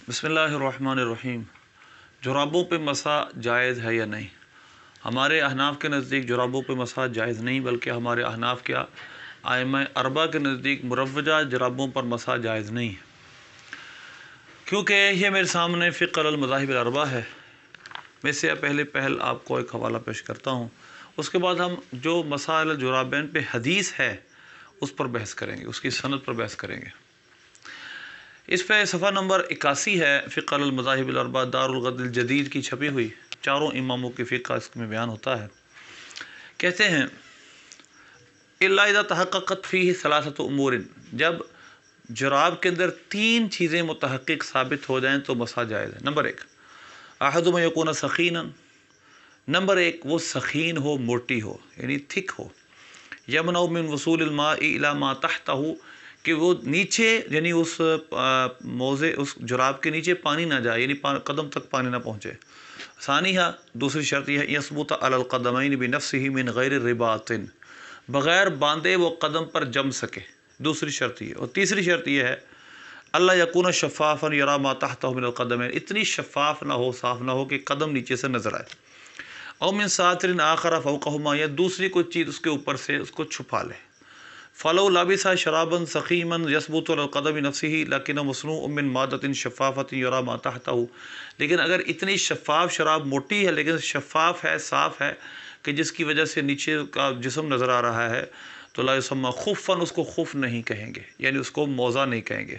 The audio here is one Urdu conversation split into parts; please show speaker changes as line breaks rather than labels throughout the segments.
بسم اللہ الرحمن الرحیم۔ جرابوں پہ مسح جائز ہے یا نہیں؟ ہمارے احناف کے نزدیک جرابوں پہ مسح جائز نہیں، بلکہ ہمارے احناف کے ائمہ اربعہ کے نزدیک مروجہ جرابوں پر مسح جائز نہیں ہے، کیونکہ یہ میرے سامنے فقہ المذاہب الاربعہ ہے۔ میں سے پہل آپ کو ایک حوالہ پیش کرتا ہوں، اس کے بعد ہم جو مسائل الجرابین پہ حدیث ہے اس پر بحث کریں گے، اس کی سند پر بحث کریں گے۔ اس پہ صفحہ نمبر 81 ہے، فقہ المذاہب الاربعہ دار الغد الجدید کی چھپی ہوئی، چاروں اماموں کی فقہ اس میں بیان ہوتا ہے۔ کہتے ہیں الا اذا تحققت فیہ ثلاثۃ امور، جب جراب کے اندر تین چیزیں متحقق ثابت ہو جائیں تو مسح جائز ہے۔ نمبر 1 احدہما یکون سخینا، نمبر 1 وہ سخین ہو، موٹی ہو، یعنی تھک ہو، یمنع من وصول الماء الی ما تحتہ، کہ وہ نیچے یعنی اس موزے اس جراب کے نیچے پانی نہ جائے، یعنی قدم تک پانی نہ پہنچے۔ ثانیہ دوسری شرط یہ ہے یثبت علی القدمین بنفسہ من غیر رباط، بغیر باندھے وہ قدم پر جم سکے، دوسری شرط یہ۔ اور تیسری شرط یہ ہے اللہ یکون شفافا یری ما تحتہ من القدمین، اتنی شفاف نہ ہو، صاف نہ ہو کہ قدم نیچے سے نظر آئے۔ او من ساتر آخر فوقہما، یا دوسری کوئی چیز اس کے اوپر سے اس کو چھپا لے۔ فلو لابسا شرابا سخیما یثبت علی القدم نفسہ لیکن مصنوع من مادۃ شفافۃ یری ما تحتہ، لیکن اگر اتنی شفاف شراب موٹی ہے لیکن شفاف ہے، صاف ہے، کہ جس کی وجہ سے نیچے کا جسم نظر آ رہا ہے، تو لا یسمى خفا، اس کو خف نہیں کہیں گے، یعنی اس کو موزہ نہیں کہیں گے۔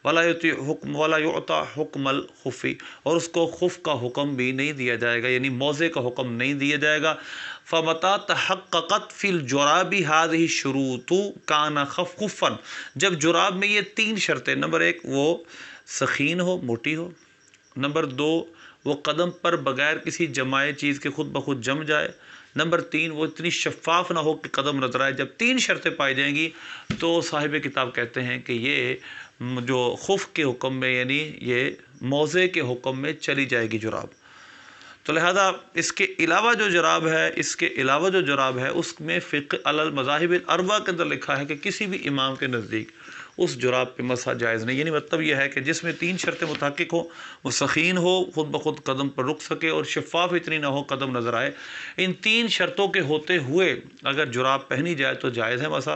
ولا یعطى حکم الخف، اور اس کو خف کا حکم بھی نہیں دیا جائے گا، یعنی موزے کا حکم نہیں دیا جائے گا۔ فمتى تحققت فی الجراب هذه الشروط كان خفا، جب جراب میں یہ تین شرطیں، نمبر 1 وہ سخین ہو، موٹی ہو، نمبر 2 وہ قدم پر بغیر کسی جمائے چیز کے خود بخود جم جائے، نمبر 3 وہ اتنی شفاف نہ ہو کہ قدم نظر آئے، جب تین شرطیں پائی جائیں گی تو صاحب کتاب کہتے ہیں کہ یہ جو خف کے حکم میں، یعنی یہ موزے کے حکم میں چلی جائے گی جراب۔ تو لہذا اس کے علاوہ جو جراب ہے اس میں فقہ علی المذاہب الاربعہ کے اندر لکھا ہے کہ کسی بھی امام کے نزدیک اس جراب پہ مسح جائز نہیں، یعنی مطلب یہ ہے کہ جس میں تین شرطیں متحقق ہوں، وہ سخین ہو، خود بخود قدم پر رک سکے، اور شفاف اتنی نہ ہو قدم نظر آئے۔ ان تین شرطوں کے ہوتے ہوئے اگر جراب پہنی جائے تو جائز ہے مسح۔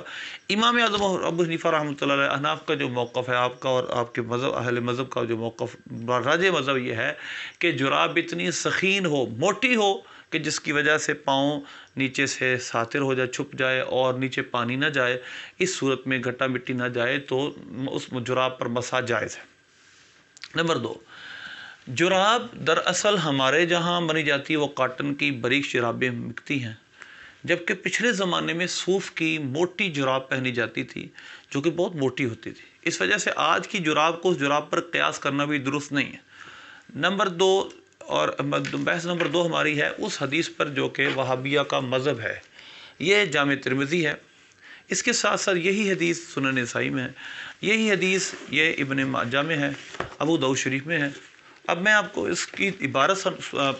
امام اعظم ابو حنیفہ رحمۃ اللہ علیہ احناف کا جو موقف ہے، آپ کا اور آپ کے مذہب اہل مذہب کا جو موقف راجح مذہب یہ ہے کہ جراب اتنی سخین ہو، موٹی ہو، کہ جس کی وجہ سے پاؤں نیچے سے ساتر ہو جائے، چھپ جائے، اور نیچے پانی نہ جائے، اس صورت میں گھٹا مٹی نہ جائے تو اس جراب پر مسح جائز ہے۔ نمبر 2 جراب دراصل ہمارے جہاں بنی جاتی ہے وہ کاٹن کی باریک جرابیں بکتی ہیں، جبکہ پچھلے زمانے میں صوف کی موٹی جراب پہنی جاتی تھی جو کہ بہت موٹی ہوتی تھی، اس وجہ سے آج کی جراب کو اس جراب پر قیاس کرنا بھی درست نہیں ہے۔ نمبر 2 اور بحث نمبر 2 ہماری ہے اس حدیث پر جو کہ وہابیہ کا مذہب ہے، یہ جامع ترمذی ہے، اس کے ساتھ ساتھ یہی حدیث سنن نسائی میں ہے، یہی حدیث یہ ابن ماجہ میں ہے، ابو داؤد شریف میں ہے۔ اب میں آپ کو اس کی عبارت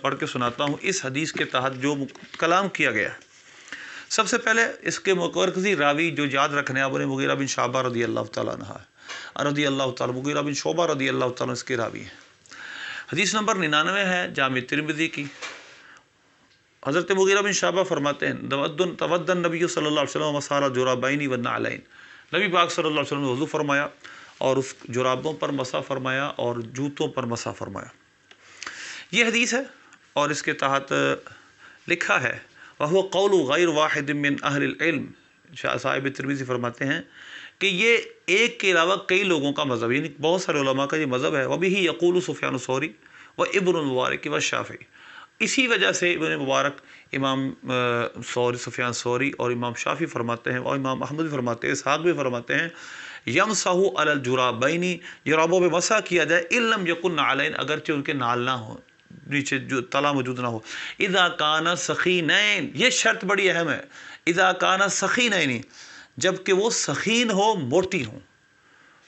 پڑھ کے سناتا ہوں، اس حدیث کے تحت جو کلام کیا گیا ہے۔ سب سے پہلے اس کے مرکزی راوی جو یاد رکھنے ابو مغیرہ بن شعبہ رضی اللہ تعالیٰ عنہ رضی اللہ تعالیٰ، مغیرہ بن شعبہ رضی اللہ تعالیٰ اس کے راوی ہیں۔ حدیث نمبر 99 ہے جامع ترمذی کی۔ حضرت مغیرہ بن شعبہ فرماتے ہیں تودى النبی صلی اللہ علیہ وسلم مسح الجرابین والنعلین، نبی پاک صلی اللہ علیہ وسلم نے وضو فرمایا اور اس جرابوں پر مسح فرمایا اور جوتوں پر مسح فرمایا۔ یہ حدیث ہے اور اس کے تحت لکھا ہے وَهُوَ قَوْلُ غَيْرُ وَاحِدٍ مِّنْ أَهْلِ الْعِلْمِ، صاحب ترمذی فرماتے ہیں کہ یہ ایک کے علاوہ کئی لوگوں کا مذہب، یعنی بہت سارے علماء کا یہ مذہب ہے۔ وَبِهِ يَقُولُ سفیان الثوری وابن المبارک والشافعی، اسی وجہ سے ابن مبارک، امام سفیان ثوری اور امام شافعی فرماتے ہیں، اور امام احمد بھی فرماتے ہیں، اسحاق بھی فرماتے ہیں یمسح علی الجرابین، جرابوں پہ مسح کیا جائے، ان لم یکن نعلین، اگرچہ ان کے نال نہ ہو، نیچے جو تلا موجود نہ ہو۔ اذا کان سخینین، یہ شرط بڑی اہم ہے، اذا کان سخینین، جب کہ وہ سخین ہو، موٹی ہوں۔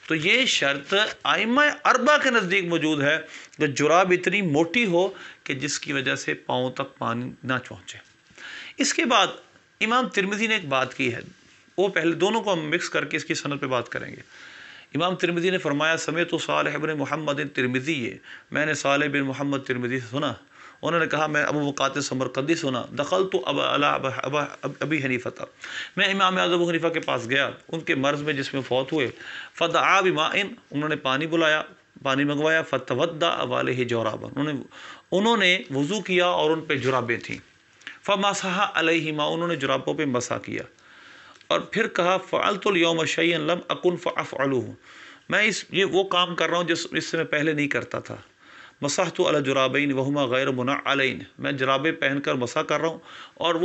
تو یہ شرط ائمہ اربعہ کے نزدیک موجود ہے کہ جراب اتنی موٹی ہو کہ جس کی وجہ سے پاؤں تک پانی نہ پہنچے۔ اس کے بعد امام ترمذی نے ایک بات کی ہے، وہ پہلے دونوں کو ہم مکس کر کے اس کی سند پہ بات کریں گے۔ امام ترمذی نے فرمایا سمیت صالح بن محمد ترمذی، میں نے صالح بن محمد ترمذی سے سنا، انہوں نے کہا میں ابو مقاتل سمرقندی سنا، دخلت ابی حنیفہ، میں امام اعظم ابو حنیفہ کے پاس گیا ان کے مرض میں جس میں فوت ہوئے، فدعا بماء، انہوں نے پانی بلایا، پانی منگوایا، فتودع علیہ جورابا، انہوں نے وضو کیا اور ان پہ جرابیں تھیں، فمسح علیہما، انہوں نے جرابوں پہ مسح کیا، اور پھر کہا فعلت اليوم شیئا لم اکن فافعلہ، میں یہ وہ کام کر رہا ہوں اس سے میں پہلے نہیں کرتا تھا، مسحت علی جرابین وہما غیر منعلین، میں جرابیں پہن کر مسح کر رہا ہوں اور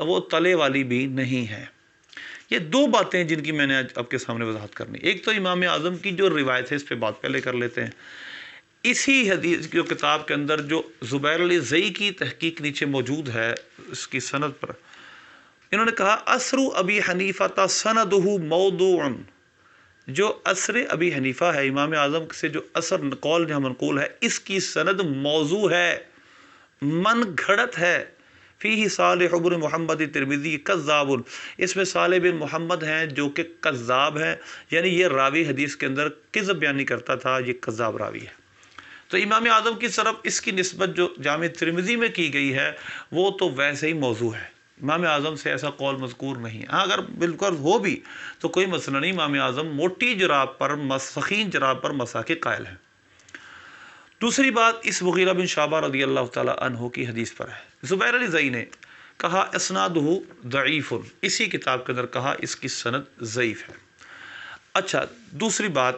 وہ تلے والی بھی نہیں ہے۔ یہ دو باتیں جن کی میں نے آج آپ کے سامنے وضاحت کرنی، ایک تو امام اعظم کی جو روایت ہے اس پہ بات پہلے کر لیتے ہیں، اسی حدیث کی کتاب کے اندر جو زبیر علی زئی کی تحقیق نیچے موجود ہے اس کی سند پر، انہوں نے کہا اثر ابی حنیفہ سندہ موضوع، جو اثر ابی حنیفہ ہے امام اعظم سے جو اثر قول جہاں منقول ہے اس کی سند موضوع ہے، من گھڑت ہے، فیہ صالح بن محمد ترمذی کذاب، اس میں صالح بن محمد ہیں جو کہ کذاب ہیں، یعنی یہ راوی حدیث کے اندر کذب بیانی کرتا تھا، یہ کذاب راوی ہے۔ تو امام اعظم کی طرف اس کی نسبت جو جامع ترمذی میں کی گئی ہے وہ تو ویسے ہی موضوع ہے، امام اعظم سے ایسا قول مذکور نہیں ہے، اگر بالکل ہو بھی تو کوئی مسئلہ نہیں، امام اعظم موٹی جراب پر سخین جراب پر مسح کے قائل ہیں۔ دوسری بات اس مغیرہ بن شعبہ رضی اللہ تعالی عنہ کی حدیث پر ہے، زبیر علی زئی نے کہا اسنادہ ضعیف، اسی کتاب کے اندر کہا اس کی سند ضعیف ہے۔ اچھا، دوسری بات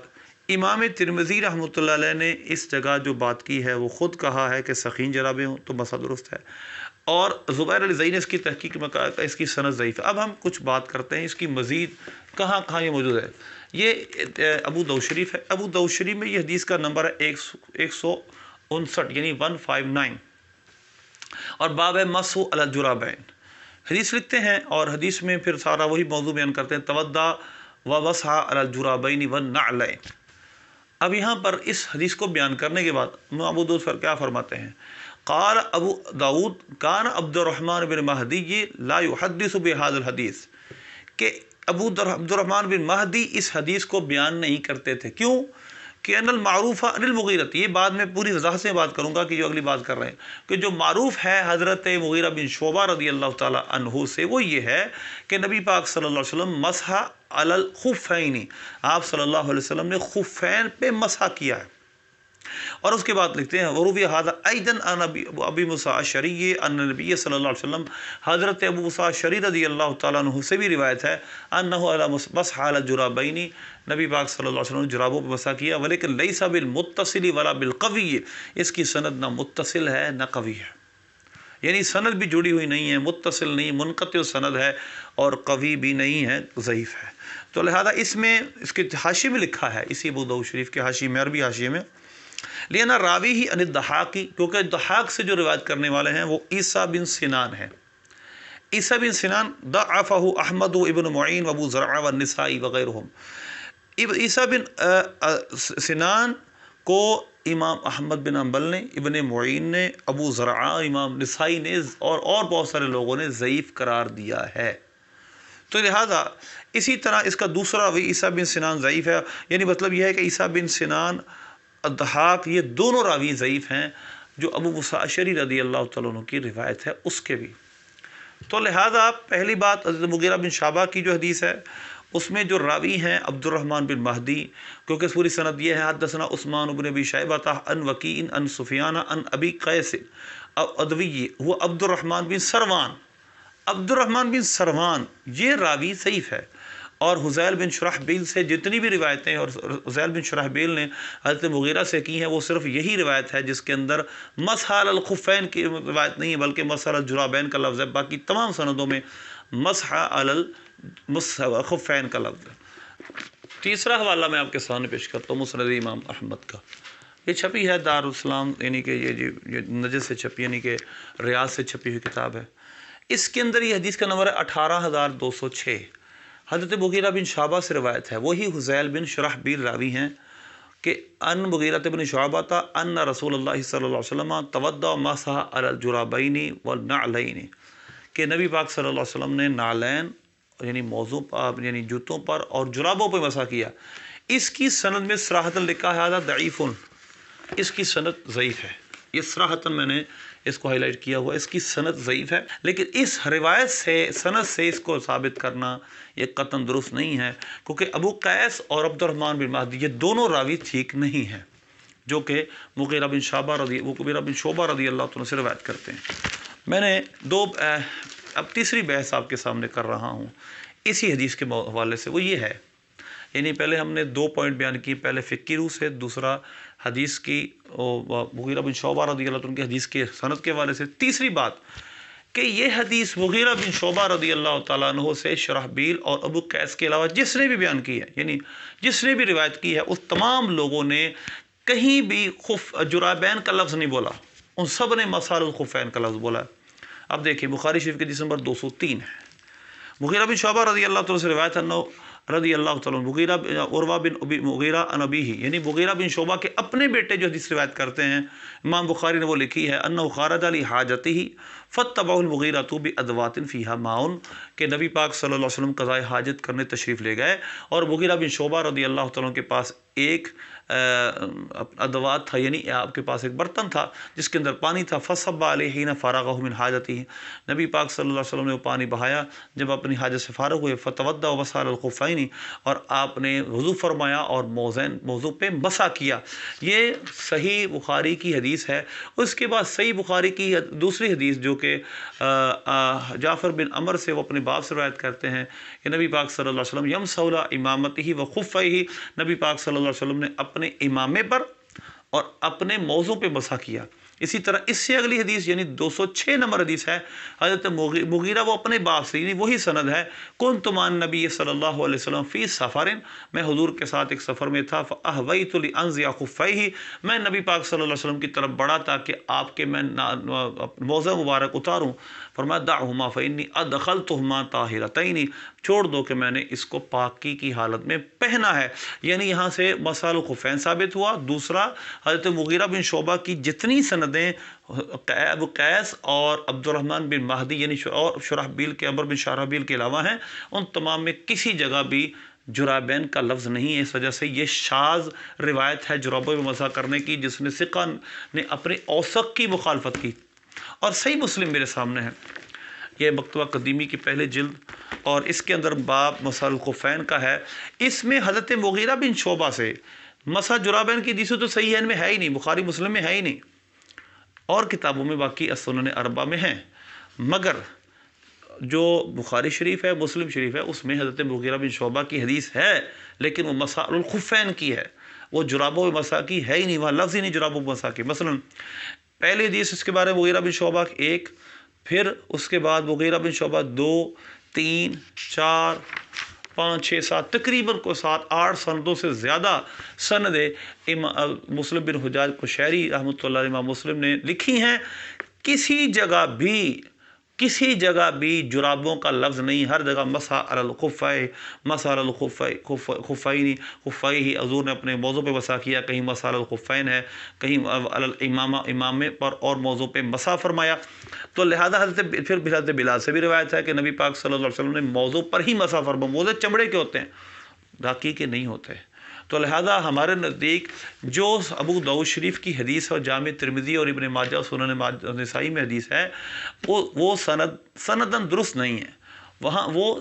امام ترمذی رحمۃ اللہ علیہ نے اس جگہ جو بات کی ہے وہ خود کہا ہے کہ سخین جرابیں ہوں تو مسح درست ہے، اور زبیر علی زئی نے اس کی تحقیق میں کہا اس کی سند ضعیف ہے۔ اب ہم کچھ بات کرتے ہیں اس کی مزید کہاں کہاں یہ موجود ہے۔ یہ ابو داؤد شریف ہے، ابو داؤد شریف میں یہ حدیث کا نمبر ہے 159 یعنی 159، اور باب ہے مسح علی الجرابین، حدیث لکھتے ہیں اور حدیث میں پھر سارا وہی موضوع بیان کرتے ہیں، تودع ومسح علی الجرابین والنعلین۔ اب یہاں پر اس حدیث کو بیان کرنے کے بعد ابو داؤد پر کیا فرماتے ہیں، قال ابو داؤد کان عبد الرحمن بن مہدی لا يحدث بهذا الحدیث، کہ عبد الرحمن بن مہدی اس حدیث کو بیان نہیں کرتے تھے، کیوں کہ ان المعروف عن المغیرہ، یہ بعد میں پوری وضاحت سے بات کروں گا کہ جو اگلی بات کر رہے ہیں کہ جو معروف ہے حضرت مغیرہ بن شعبہ رضی اللہ تعالی عنہ سے وہ یہ ہے کہ نبی پاک صلی اللہ علیہ وسلم مسح علی الخفین، آپ صلی اللہ علیہ وسلم نے خفین پہ مسح کیا ہے، اور اس کے بعد لکھتے ہیں وروی ھذا ایضا عن ابی موسیٰ الاشعری ان نبی صلی اللہ علیہ وسلم، حضرت ابو موسیٰ الاشعری رضی اللہ تعالیٰ عنہ سے بھی روایت ہے انہ علی مسح علی الجرابین، نبی پاک صلی اللہ علیہ وسلم نے جرابوں پہ مسح کیا، ولیکن لیس بالمتصل ولا بالقوی، اس کی سند نہ متصل ہے نہ قوی ہے، یعنی سند بھی جڑی ہوئی نہیں ہے، متصل نہیں، منقطع سند ہے اور قوی بھی نہیں ہے، ضعیف ہے۔ تو لہذا اس میں اس کے حاشیے میں لکھا ہے، اسی ابو داؤد شریف کے حاشیے میں، عربی حاشیے میں، لینا راوی ہی ان الضحاک، کیونکہ ضحاک سے جو روایت کرنے والے ہیں وہ عیسیٰ بن سنان ہیں، عیسیٰ بن سنان ضعفہ احمد ابن معین وابو زرعہ والنسائی وغیرہم، عیسیٰ بن سنان کو امام احمد بن حنبل نے، ابن معین نے، ابو زرعہ، امام نسائی نے اور بہت سارے لوگوں نے ضعیف قرار دیا ہے۔ تو لہذا اسی طرح اس کا دوسرا راوی عیسیٰ بن سنان ضعیف ہے، یعنی مطلب یہ ہے کہ عیسیٰ بن سنان، الضحاک، یہ دونوں راوی ضعیف ہیں، جو ابو موسیٰ الاشعری رضی اللہ تعالیٰ عنہ کی روایت ہے اس کے بھی۔ تو لہذا پہلی بات حضرت مغیرہ بن شعبہ کی جو حدیث ہے اس میں جو راوی ہیں عبد الرحمن بن مہدی، کیونکہ پوری سند یہ ہے حدثنا عثمان بن ابی شیبہ عن وکیع عن سفیان عن ابی قیس العدوی وہ عبد الرحمن بن سروان، عبد الرحمن بن سروان یہ راوی ضعیف ہے، اور حذیل بن شرحبیل سے جتنی بھی روایتیں اور حذیل بن شرحبیل نے حضرت مغیرہ سے کی ہیں وہ صرف یہی روایت ہے جس کے اندر مسح علی الخفین کی روایت نہیں ہے بلکہ مسح علی الجرابین کا لفظ ہے، باقی تمام سندوں میں مسح علی الخفین کا لفظ ہے۔ تیسرا حوالہ میں آپ کے سامنے پیش کرتا ہوں مسند امام احمد کا، یہ چھپی ہے دارالاسلام، یعنی کہ یہ نجد سے چھپی، یعنی کہ ریاض سے چھپی ہوئی کتاب ہے، اس کے اندر یہ حدیث کا نمبر ہے 18206، حضرت مغیرہ بن شعبہ سے روایت ہے، وہی حذیل بن شرحبیل راوی ہیں کہ ان مغیرہ بن شعبہ ان رسول اللہ صلی اللہ علیہ وسلم تودع مسح علی الجرابین والنعلین، کہ نبی پاک صلی اللہ علیہ وسلم نے نعلین یعنی موضوع پر، یعنی جوتوں پر اور جرابوں پہ مسح کیا۔ اس کی سند میں صراحتاً لکھا ہے ھذا ضعیف، اس کی سند ضعیف ہے، یہ صراحتاً میں نے اس کو ہائی لائٹ کیا ہوا، اس کی سند ضعیف ہے، لیکن اس روایت سے سند سے اس کو ثابت کرنا یہ قطعاً درست نہیں ہے، کیونکہ ابو قیس اور عبد الرحمن بن مہدی یہ دونوں راوی ٹھیک نہیں ہیں، جو کہ مغیرہ بن شعبہ رضی اللہ عنہ سے روایت کرتے ہیں۔ میں نے اب تیسری بحث آپ کے سامنے کر رہا ہوں اسی حدیث کے حوالے سے، وہ یہ ہے، یعنی پہلے ہم نے 2 پوائنٹ بیان کی، پہلے فقہ کی روح سے، دوسرا حدیث کی مغیرہ بن شعبہ رضی اللہ عنہ کی حدیث کے سند کے حوالے سے، تیسری بات کہ یہ حدیث مغیرہ بن شعبہ رضی اللہ تعالیٰ عنہ سے شرحبیل اور ابو قیس کے علاوہ جس نے بھی بیان کی ہے، یعنی جس نے بھی روایت کی ہے، اس تمام لوگوں نے کہیں بھی جرابین کا لفظ نہیں بولا، ان سب نے مسال الخفین کا لفظ بولا ہے۔ اب دیکھیں بخاری شریف کے حدیث نمبر 203 ہے، مغیرہ بن شعبہ رضی اللہ تعالیٰ سے روایت ہے، رضی اللہ تعالیٰ مغیرہ عروہ بن مغیرہ عن ابیہ، یعنی مغیرہ بن شعبہ کے اپنے بیٹے جو حدیث روایت کرتے ہیں، امام بخاری نے وہ لکھی ہے، انہ خرج لحاجتہ فاتبعہ المغیرۃ بادوات فیہا ماء، کہ نبی پاک صلی اللہ علیہ وسلم قضائے حاجت کرنے تشریف لے گئے اور مغیرہ بن شعبہ رضی اللہ تعالیٰ کے پاس ایک ادوات تھا، یعنی آپ کے پاس ایک برتن تھا جس کے اندر پانی تھا، فصب علیہ حین فارغہ من حاجتہ، نبی پاک صلی اللہ علیہ وسلم نے وہ پانی بہایا جب اپنی حاجت سے فارغ ہوئے، فتودع ومسح الخفین، اور آپ نے وضو فرمایا اور موضوع پہ مسح کیا۔ یہ صحیح بخاری کی حدیث ہے۔ اس کے بعد صحیح بخاری کی دوسری حدیث جو کہ جعفر بن عمر سے وہ اپنے باپ سے روایت کرتے ہیں کہ نبی پاک صلی اللہ علیہ وسلم یمسح علی امامتہ وخفیہ، نبی پاک صلی اللہ علیہ وسلم نے اپنے امامے پر اور اپنے موضوع پہ مسح کیا۔ اسی طرح اس سے اگلی حدیث یعنی 206 نمبر حدیث ہے، حضرت مغیرہ وہ اپنے باپ سے، یعنی وہی سند ہے، کنت مع النبی صلی اللہ علیہ وسلم فی سفر، میں حضور کے ساتھ ایک سفر میں تھا، فاہویت لانزع خفیہ، میں نبی پاک صلی اللہ علیہ وسلم کی طرف بڑھا تاکہ آپ کے میں موضع مبارک اتاروں، فرمایا دعہما فانی ادخلتہما طاہرتین، چھوڑ دو کہ میں نے اس کو پاکی کی حالت میں پہنا ہے، یعنی یہاں سے مسح الخفین ثابت ہوا۔ دوسرا حضرت مغیرہ بن شعبہ کی جتنی سندیں ابو قیس اور عبد الرحمن بن مہدی یعنی شرحبیل کے عمر بن شرحبیل کے علاوہ ہیں، ان تمام میں کسی جگہ بھی جرابین کا لفظ نہیں ہے، اس وجہ سے یہ شاذ روایت ہے جرابوں میں مسح کرنے کی، جس نے ثقہ نے اپنے اوثق کی مخالفت کی۔ اور صحیح مسلم میرے سامنے ہے، یہ مکتبہ قدیمی کی پہلے جلد، اور اس کے اندر باب مسح الخفین کا ہے، اس میں حضرت مغیرہ بن شعبہ سے مسح جرابین کی حدیث تو صحیح ہے، ان میں ہے ہی نہیں، بخاری مسلم میں ہے ہی نہیں، اور کتابوں میں باقی السنن اربعہ میں ہیں، مگر جو بخاری شریف ہے مسلم شریف ہے اس میں حضرت مغیرہ بن شعبہ کی حدیث ہے، لیکن وہ مسح الخفین کی ہے، وہ جرابوں میں مسح کی ہے ہی نہیں، وہاں لفظ ہی نہیں جرابوں میں مسح کی۔ مثلا پہلی حدیث اس کے بارے میں مغیرہ بن شعبہ ایک، پھر اس کے بعد مغیرہ بن شعبہ 2 3 4 5 6 7 تقریباً کو 7 8 سندوں سے زیادہ سند مسلم بن حجاج قشیری رحمۃ اللہ علیہ امام مسلم نے لکھی ہیں، کسی جگہ بھی جرابوں کا لفظ نہیں، ہر جگہ مسح علی الخفین، مسح علی خفیہ، حضور نے اپنے موضوع پہ مسح کیا، کہیں مسح علی الخفین ہے، کہیں علی امامے پر اور موضوع پہ مسح فرمایا۔ تو لہذا حضرت بلال سے بھی روایت ہے کہ نبی پاک صلی اللہ علیہ وسلم نے موضوع پر ہی مسح فرمایا، موضوع چمڑے کے ہوتے ہیں، دھاکی کے نہیں ہوتے۔ تو لہذا ہمارے نزدیک جو ابو داؤد شریف کی حدیث اور جامع ترمذی اور ابن ماجہ اور سنن نسائی میں حدیث ہے، وہ سندن درست نہیں ہے، وہاں وہ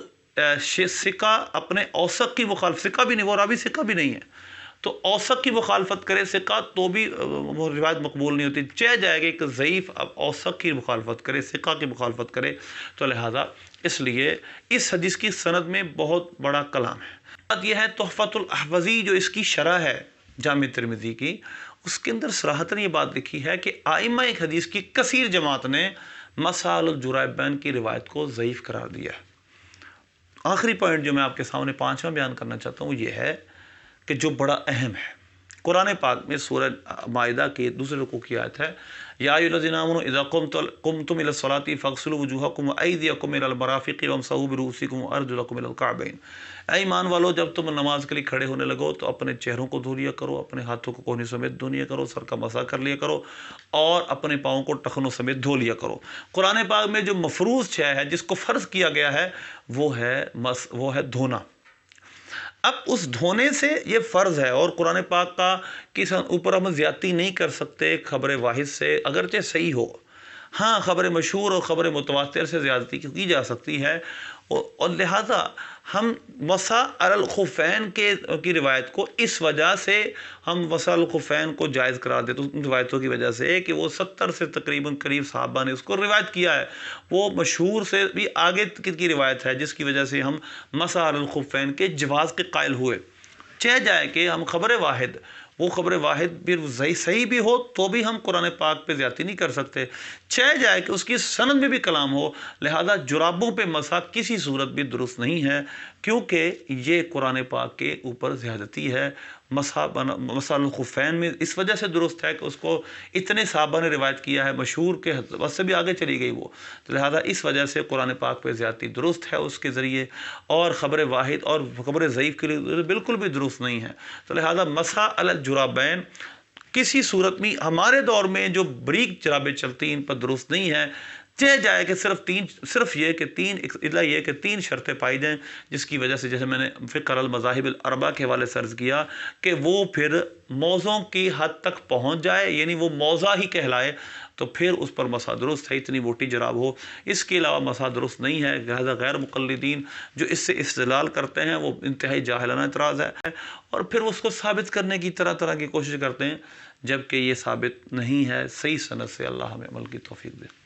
ثقہ اپنے اوثق کی مخالفت، ثقہ بھی نہیں، وہ راوی ثقہ بھی نہیں ہے، تو اوثق کی مخالفت کرے ثقہ تو بھی وہ روایت مقبول نہیں ہوتی، چہ جائے گا کہ ضعیف اوثق کی مخالفت کرے، ثقہ کی مخالفت کرے، تو لہذا اس لیے اس حدیث کی سند میں بہت بڑا کلام ہے۔ بات یہ ہے تحفۃ الاحوذی جو اس کی شرح ہے جامع ترمذی کی، اس کے اندر صراحتاً یہ بات لکھی ہے کہ ائمہ ایک حدیث کی کثیر جماعت نے مسح علی الجرابین کی روایت کو ضعیف قرار دیا ہے۔ آخری پوائنٹ جو میں آپ کے سامنے 5واں بیان کرنا چاہتا ہوں وہ یہ ہے کہ جو بڑا اہم ہے، قرآن پاک میں سورہ مائدہ کے دوسرے رکوع کی آیت ہے، یا ایھا الذین آمنوا اذا قمتم الی الصلاۃ فاغسلوا وجوہکم وایدیکم الی المرافق وامسحوا برؤوسکم وارجلکم الی الکعبین، اے ایمان والو جب تم نماز کے لیے کھڑے ہونے لگو تو اپنے چہروں کو دھو لیا کرو، اپنے ہاتھوں کو کوہنی سمیت دھو لیا کرو، سر کا مسح کر لیا کرو، اور اپنے پاؤں کو ٹخنوں سمیت دھو لیا کرو۔ قرآن پاک میں جو مفروض شے ہے، جس کو فرض کیا گیا ہے، وہ ہے دھونا۔ اب اس دھونے سے یہ فرض ہے، اور قرآن پاک کا کس اوپر ہم زیادتی نہیں کر سکتے خبر واحد سے، اگرچہ صحیح ہو۔ ہاں خبر مشہور اور خبر متواتر سے زیادتی کی جا سکتی ہے، اور لہٰذا ہم مسح علی الخفین کی روایت کو اس وجہ سے ہم مسح علی الخفین کو جائز قرار دیتے ہیں، ان روایتوں کی وجہ سے کہ وہ 70 سے تقریباً قریب صحابہ نے اس کو روایت کیا ہے، وہ مشہور سے بھی آگے کی روایت ہے، جس کی وجہ سے ہم مسح علی الخفین کے جواز کے قائل ہوئے۔ چہ جائے کہ ہم خبر واحد، وہ خبر واحد بھی صحیح بھی ہو تو بھی ہم قرآن پاک پہ زیادتی نہیں کر سکتے، چہ جائے کہ اس کی سند میں بھی کلام ہو، لہذا جرابوں پہ مسح کسی صورت بھی درست نہیں ہے، کیونکہ یہ قرآن پاک کے اوپر زیادتی ہے۔ مسح الخفین میں اس وجہ سے درست ہے کہ اس کو اتنے صحابہ نے روایت کیا ہے، مشہور کے حد سے بھی آگے چلی گئی وہ، تو لہذا اس وجہ سے قرآن پاک پہ زیادتی درست ہے اس کے ذریعے، اور خبر واحد اور خبر ضعیف کے لیے بالکل بھی درست نہیں ہے۔ تو لہذا مسح علی الجرابین کسی صورت میں ہمارے دور میں جو بریک جرابیں چلتی ان پر درست نہیں ہے، چہ جائے کہ صرف یہ کہ تین شرطیں پائی جائیں، جس کی وجہ سے جیسے میں نے فقہ المذاہب الاربعہ کے حوالے سے عرض کیا کہ وہ پھر موضوع کی حد تک پہنچ جائے، یعنی وہ موضع ہی کہلائے، تو پھر اس پر مسح درست ہے، اتنی موٹی جراب ہو، اس کے علاوہ مسح درست نہیں ہے۔ لہذا غیر مقلدین جو اس سے استدلال کرتے ہیں وہ انتہائی جاہلانہ اعتراض ہے، اور پھر اس کو ثابت کرنے کی طرح طرح کی کوشش کرتے ہیں، جبکہ یہ ثابت نہیں ہے صحیح سند سے۔ اللہ ہمیں عمل کی توفیق دے۔